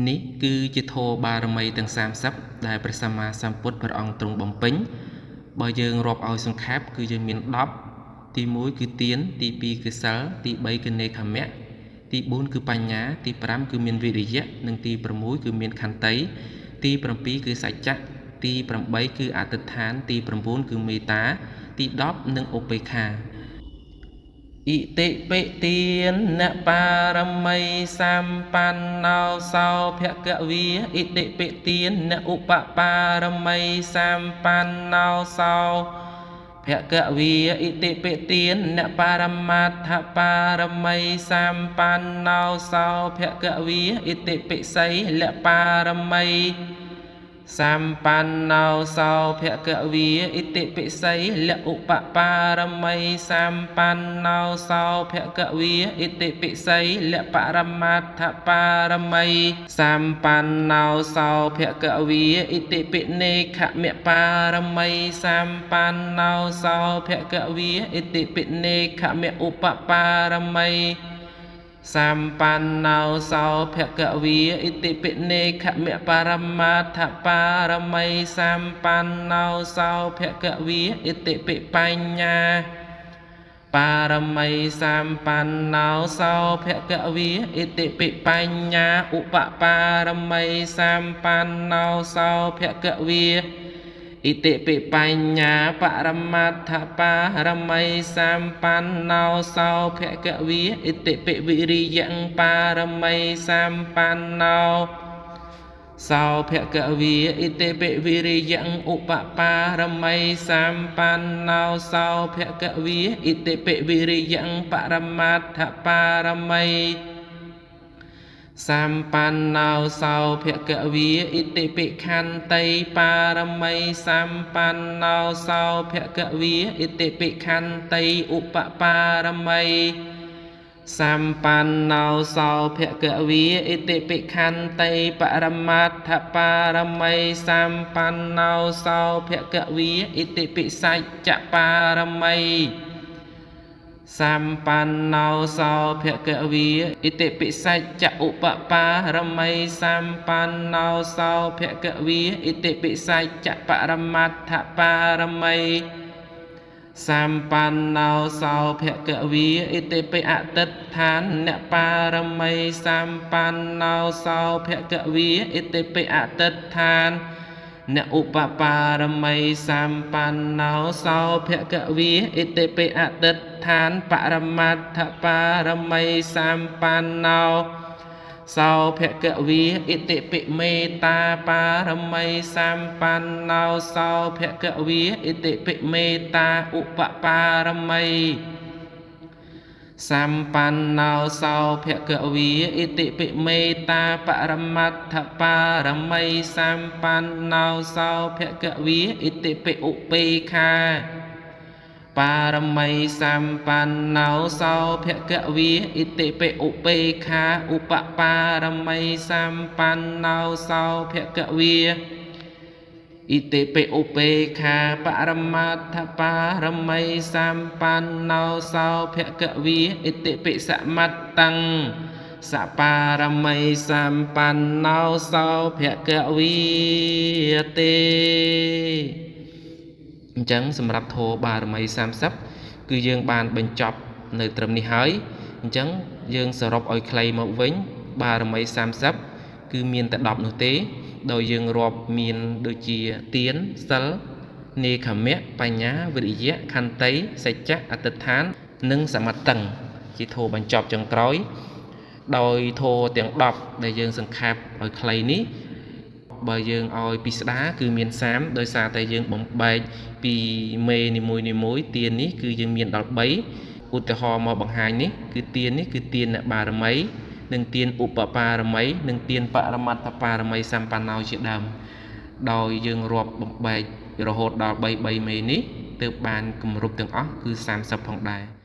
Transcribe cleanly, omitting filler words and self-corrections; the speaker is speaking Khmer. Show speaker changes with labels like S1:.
S1: នេះគឺជាធម៌បារមីទាំង30ដែលព្រះសម្មាសម្ពុទ្ធព្រះអង្គទ្រង់បំពេញបើយើងរាប់ឲ្យសង្ខេបគឺយើងមាន10ទី1គឺទានទី2គឺសិលទី3គឺនេក្ខម្មៈទី4គឺបញ្ញាទី5គឺមានវិរិយៈនិងទី6គឺមានខន្តីទី7គឺសច្ចៈទី8គឺអតិដ្ឋានទី9គឺមេត្តាទី10និងឧបេក្ខាអិតិពិទានបារមីសម្បណ្ណោសោភគវីអិតិពិទានឧបបារមីសម្បណ្ណោសោភគវីអិតិពិទានបរមត្ថបារមីសម្បណ្ណោសោភគវីអិតិពិសីលបារមីសម្បណ្ណោសោភគវីអិតិពិសីលឧបបារមីសម្បណ្ណោសោភគវីអិតិពិសីលបរមត្ថបារមីសម្បណ្ណោសោភគវីអិតិពិនេក្ខមបារមីសម្បណ្ណោសោភគវីអិតិពិនេក្ខមឧបបារមីសម្បណ្ណោសោភគវីអិតិពិនេក្ខមបរមត្ថបារមីសម្បណ្ណោសោភគវីអិតិពិបញ្ញាបារមីសម្បណ្ណោសោភគវីអិតិពិបញ្ញាឧបបារមីសម្បណ្ណោសោភគវីអិតិពិបញ្ញាបរមត្ថបារមីសម្បណ្ណោសោភគវីអិតិពិវិរិយៈបារមីសម្បណ្ណោសោភគវីអិតិពិវិរិយៈឧបបារមីសម្បណ្ណោសោភគវីអិតិពិវិរិយៈបរមត្ថបារមីសម្បណ្ណោសោភគវីអិតិពិខន្តីបារមីសម្បណ្ណោសោភគវីអិតិពិខន្តីឧបបារមីសម្បណ្ណោសោភគវីអិតិពិខន្តីបរមត្ថបារមីសម្បណ្ណោសោភគវីអិតិពិសច្ចបារមីសម្បណ្ណោសោភគវីអិតិពិសច្ចឧបបារមីសម្បណ្ណោសោភគវីអិតិពិសច្ចបរមត្ថបារមីសម្បណ្ណោសោភគវីអិតិពិអតិដ្ឋានបារមីសម្បណ្ណោសោភគវីអិតិពិអតិដ្ឋានឧបបារមីសម្បណ្ណោសោភគវីអិតិពិអតិដ្ឋានបរមត្ថបារមីសម្បណ្ណោសោភគវីអិតិពិមេត្តាបារមីសម្បណ្ណោសោភគវីអិតិពិមេត្តាឧបបារមីសម្បណ្ណោសោភគវីអិតិពិមេត្តាបរមត្ថបារមីសម្បណ្ណោសោភគវីអិតិពិឧបេក្ខាបារមីសម្បណ្ណោសោភគវីអិតិពិឧបេក្ខាឧបបារមីសម្បណ្ណោសោភគវីអិតិពិឧបេក្ខាបរមត្ថបារមីសម្បណ្ណោសោភគវីអិតិពិសមត្តੰសបារមីសម្បណ្ណោសោភគវីទេអញ្ចឹងសម្រាប់ធម៌បារមី30គឺយើងបានបញ្ចប់នៅត្រឹមនេះហើយអញ្ចឹងយើងសរុបឲ្យខ្លីមកវិញបារមី30គឺមានតែ10នោះទេដោយយើងរាប់មានដូចជាទានសិលនេក្ខម្មៈបញ្ញាវិរិយៈខន្តីសច្ចៈអតិដ្ឋាននិងសមត្តੰជាធម៌បញ្ចប់ចុងក្រោយដោយធម៌ទាំង10ដែលយើងសង្ខេបឲ្យខ្លីនេះបើយើងឲ្យពិស្ដាគឺមាន30ដោយសារតែយើងបំបែកពីមេនីមួយទាននេះគឺយើងមានដល់3ឧទាហរណ៍មកបង្ហាញនេះគឺទាននេះគឺទានបារមីនិងទានឧបបារមីនិងទានបរមត្ថបារមីសម្បណ្ណោជាដើមដោយយើងរាប់បំបែករហូតដល់3មេនេះទើបបានគម្រប់ទាំងអស់គឺ30ផងដែរ